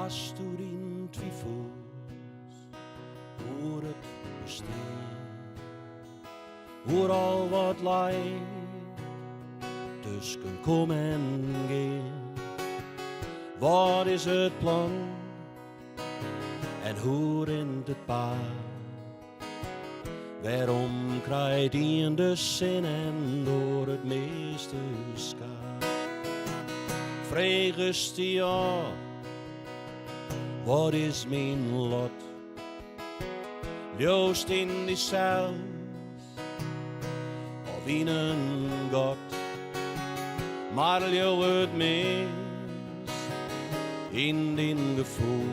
hast du in twijfels hoe het bestaat, hoe al wat lijkt tussen kom en gaan. Wat is het plan en hoe rent het paard? Waarom krijgt hij de zin en door het meeste schaar? Vreugdes die ja, wat is mijn lot? Joost in die cel of in een god, maar jou het meest in din gevoel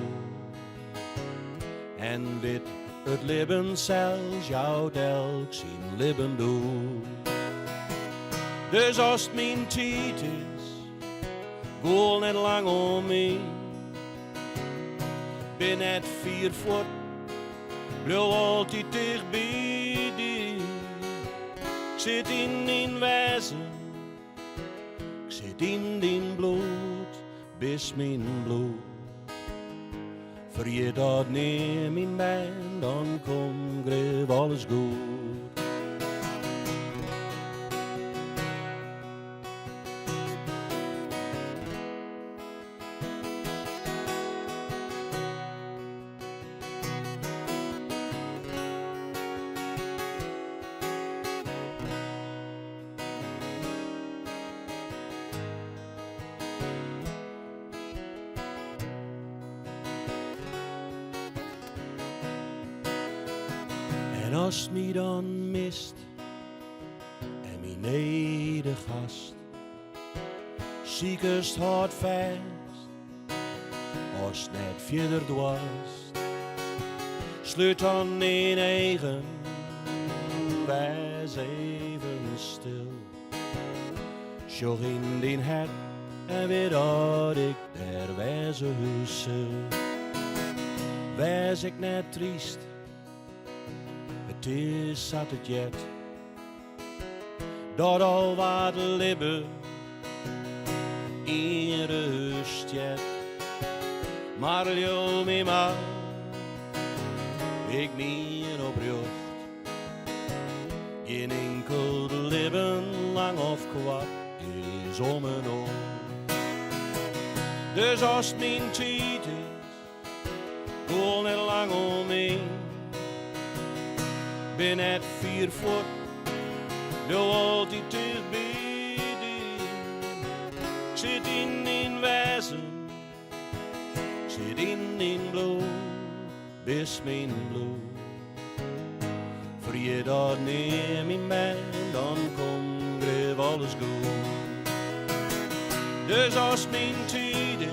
en wit het leven zelfs jou telk zien leven doet. Dus als het mijn tijd is, goal net lang om me, ben net 4 voet, blijf altijd dicht bij die. Ik zit in een wezen, ik zit in din bloed, bis mijn bloed. Vergeet dat neem in mij, dan komt greep alles goed. En als het me dan mist en mijn nedergast, ziekest hard vast, als het net verder dwast, sluit dan in eigen, wees even stil. Sjoch in din hart en weet dat ik der wezen hussel. Wees ik net triest, het is zat het jet, dat al wat leven in rust jet. Maar jou me maar, ik niet op rust. Geen enkel leven lang of kwart is om en om. Dus als het mijn tijd is, goal net lang omheen. Ben net 4 voet, doe altijd dicht bij die. Ik zit in een wezen, ik zit in een bloed, bis mijn bloed. Vergeet dat neem in mij, dan komt greep alles goed. Dus als mijn tijd is,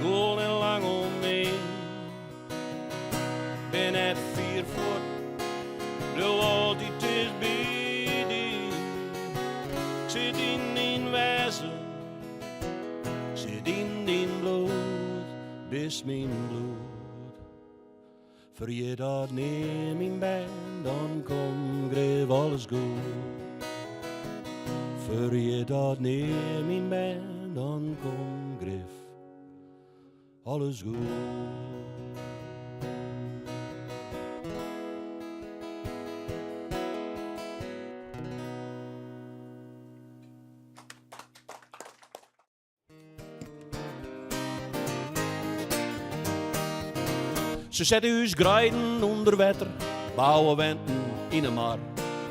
goal net lang omheen. Ben net 4 voet, doe altijd dicht bij die. Ik zit in een wezen, ik zit in een bloed, bis mijn bloed. Vergeet dat neem in mij, dan komt greep alles goed. Vergeet dat neem in mij, dan komt greep alles goed. Ze zetten huis grijden onder water, bouwen wenten in een mar.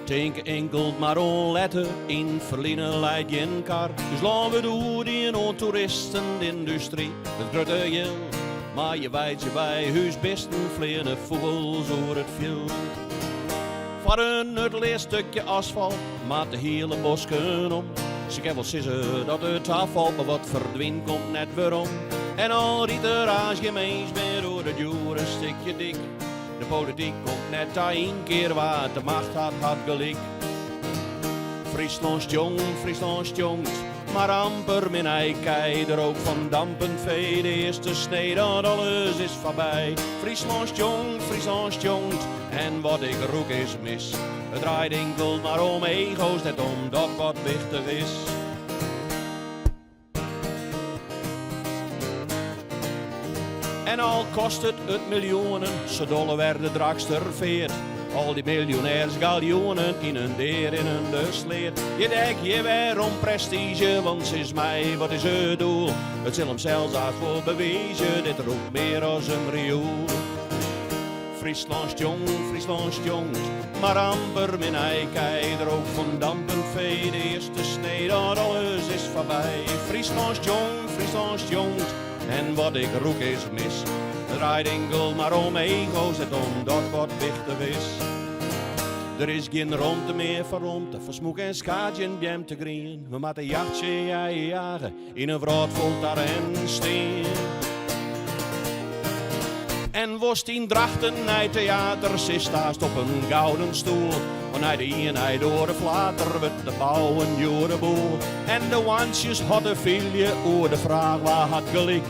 Denken enkel maar onletten, in Verlinen leidt je een kar. Dus laten we door die toeristenindustrie, het grote geld. Maar je weet bij huis besten vliegen vogels over het veld. Voor een het stukje asfalt, maakt de hele bosken om. Ze kan wel zeggen dat het afvalt, maar wat verdwijnt komt net weer om. En al riet er als je mees bent door het jure een stukje dik. De politiek komt net één keer wat de macht had gelijk. Friesland jongt, maar amper min eikei. De rook van dampend vee, de eerste snee dat alles is voorbij. Friesland jongt, en wat ik roek is mis. Het draait enkel maar om ego's, net omdat wat wichtig is. En al kost het miljoenen, zo dolle werd de drakster veert. Al die miljonairs galjoenen in een deer in een de sleet. Je denkt je weer om prestige, want ze is mij, wat is het doel? Het zal hem zelfs uit voor bewezen, dit roept meer als een riool. Friesland jong, maar amper min eikei. Er ook van dampend vee, de eerste snee, dat alles is voorbij. Friesland jong, en wat ik roek is mis. Het draait enkel maar om ego's, het omdat wat wichtig is. Er is geen ronde meer voor ronde, voor smoek en schaatje en bjem te green. We moeten jachtje jagen, in een vrood vol tar en steen. En worst in drachten naar theaters is staast op een gouden stoel. Vanuit de eenheid door de flater werd de bouw een jorenboel. En de wandjes hadden veel oor de vraag waar had gelijk.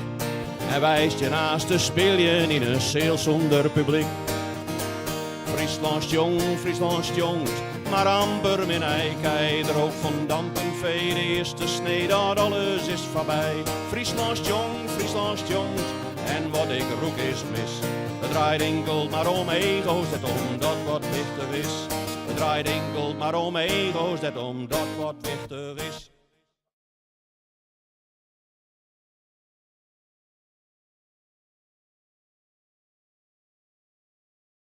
En wijst je naast te spelen in een zeel zonder publiek. Friesland jong, maar amper min eikei. Er ook van dampen vee, de eerste snee, dat alles is voorbij. Friesland jong, en wat ik roek is mis. Het draait enkel maar om ego's, dat omdat wat wichtig is. Het draait enkel maar om ego's, dat omdat wat wichtig is.